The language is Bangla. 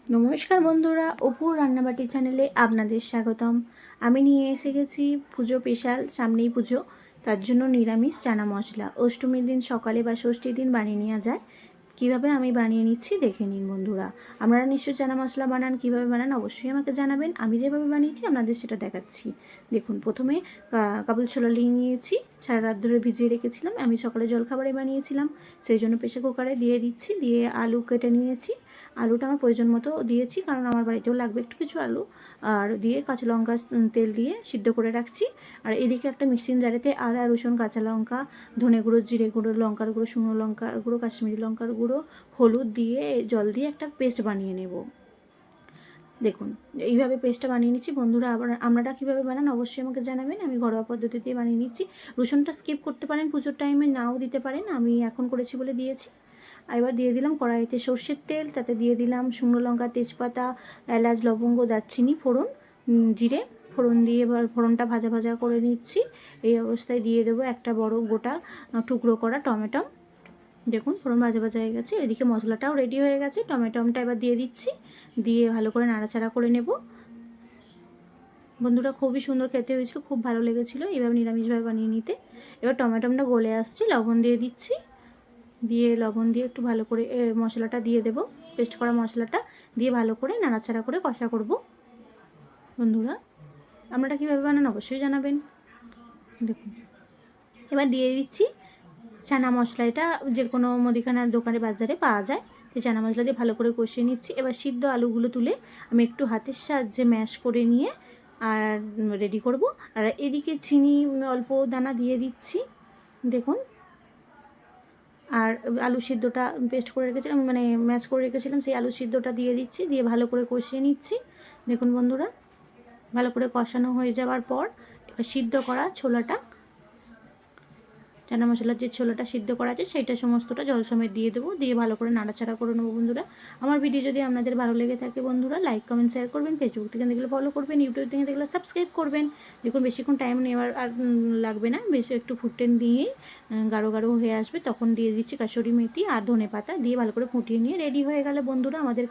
নমস্কার বন্ধুরা, অপুর রান্নাবাটি চ্যানেলে আপনাদের স্বাগতম। আমি নিয়ে এসে গেছি পুজো স্পেশাল, সামনেই পুজো, তার জন্য নিরামিষ চানা মশলা। অষ্টমীর দিন সকালে বা ষষ্ঠীর দিন বানিয়ে নেওয়া যায়। কিভাবে আমি বানিয়ে নিচ্ছি দেখে নিন বন্ধুরা। আপনারা নিশ্চয়ই চানা মশলা বানান, কিভাবে বানান অবশ্যই আমাকে জানাবেন। আমি যেভাবে বানিয়েছি আপনাদের সেটা দেখাচ্ছি। দেখুন, প্রথমে কাবুল ছোলা নিয়ে নিয়েছি, সারা রাত ধরে ভিজিয়ে রেখেছিলাম। আমি সকালে জলখাবারে বানিয়েছিলাম, সেই জন্য প্রেসার কুকারে দিয়ে দিচ্ছি। দিয়ে আলু কেটে নিয়েছি, আলুটা আমার প্রয়োজন মতো দিয়েছি, কারণ আমার বাড়িতেও লাগবে একটু কিছু আলু। আর দিয়ে কাঁচা লঙ্কা তেল দিয়ে সিদ্ধ করে রাখছি। আর এদিকে একটা মিক্সিং জারেতে আদা, রসুন, কাঁচা লঙ্কা, ধনে গুঁড়ো, জিরে গুঁড়ো, লঙ্কার গুঁড়ো, শুকনো লঙ্কার গুঁড়ো, কাশ্মীরি লঙ্কার গুঁড়ো, হলুদ দিয়ে জল দিয়ে একটা পেস্ট বানিয়ে নেব। দেখুন, এইভাবে পেস্টটা বানিয়ে নিচ্ছি বন্ধুরা। আবার আপনারা কীভাবে বানান অবশ্যই আমাকে জানাবেন। আমি ঘরোয়া পদ্ধতিতে বানিয়ে নিচ্ছি। রসুনটা স্কিপ করতে পারেন, পুজোর টাইমে নাও দিতে পারেন, আমি এখন করেছি বলে দিয়েছি। এবার দিয়ে দিলাম কড়াইতে সর্ষের তেল, তাতে দিয়ে দিলাম শুকনো লঙ্কা, তেজপাতা, এলাচ, লবঙ্গ, দারচিনি, ফোড়ন, জিরে ফোড়ন দিয়ে এবার ফোড়নটা ভাজা ভাজা করে নিচ্ছি। এই অবস্থায় দিয়ে দেবো একটা বড় গোটা টুকরো করা টমেটো। দেখুন, ফোড়ন ভাজা ভাজা হয়ে গেছে, এদিকে মশলাটাও রেডি হয়ে গেছে। টমেটোটা এবার দিয়ে দিচ্ছি, দিয়ে ভালো করে নাড়াচাড়া করে নেব। বন্ধুরা, খুবই সুন্দর খেতে হয়েছিল, খুব ভালো লেগেছিলো এভাবে নিরামিষভাবে বানিয়ে নিতে। এবার টমেটোটা গলে আসছে, লবণ দিয়ে দিচ্ছি। দিয়ে লবণ দিয়ে একটু ভালো করে মশলাটা দিয়ে দেব, পেস্ট করা মশলাটা দিয়ে ভালো করে নাড়াচাড়া করে কষা করব। বন্ধুরা, আপনারা কীভাবে বানান অবশ্যই জানাবেন। দেখুন, এবার দিয়ে দিচ্ছি চানা মশলা। এটা যে কোনো মুদিখানার দোকানে বাজারে পাওয়া যায়। সেই চানা মশলা দিয়ে ভালো করে কষিয়ে নিচ্ছি। এবার সিদ্ধ আলুগুলো তুলে আমি একটু হাতের সাহায্যে ম্যাশ করে নিয়ে আর রেডি করব। আর এদিকে চিনি অল্প দানা দিয়ে দিচ্ছি। দেখুন, আর আলু সিদ্ধটা পেস্ট করে রেখেছিলাম, মানে ম্যাশ করে রেখেছিলাম, সেই আলু সিদ্ধটা দিয়ে দিচ্ছি, দিয়ে ভালো করে কষিয়ে নিচ্ছি। দেখুন বন্ধুরা, ভালো করে কষানো হয়ে যাওয়ার পর এবার সিদ্ধ করা ছোলাটা, চানা মশলার যে ছোলাটা সিদ্ধ করা আছে সেইটা সমস্তটা জল সমেত দিয়ে দেবো। দিয়ে ভালো করে নাড়াচাড়া করে নেবো। বন্ধুরা, আমার ভিডিও যদি আপনাদের ভালো লেগে থাকে বন্ধুরা, লাইক, কমেন্ট, শেয়ার করবেন। ফেসবুক থেকে দেখলে ফলো করবেন, ইউটিউব থেকে দেখলে সাবস্ক্রাইব করবেন। দেখুন, বেশিক্ষণ টাইম নেওয়ার আর লাগবে না, বেশি একটু ফুটে দিয়েই গাঢ় গাঢ় হয়ে আসবে, তখন দিয়ে দিচ্ছি কাসুরি মেথি আর ধনে পাতা, দিয়ে ভালো করে ফুটিয়ে নিয়ে রেডি হয়ে গেলে বন্ধুরা আমাদের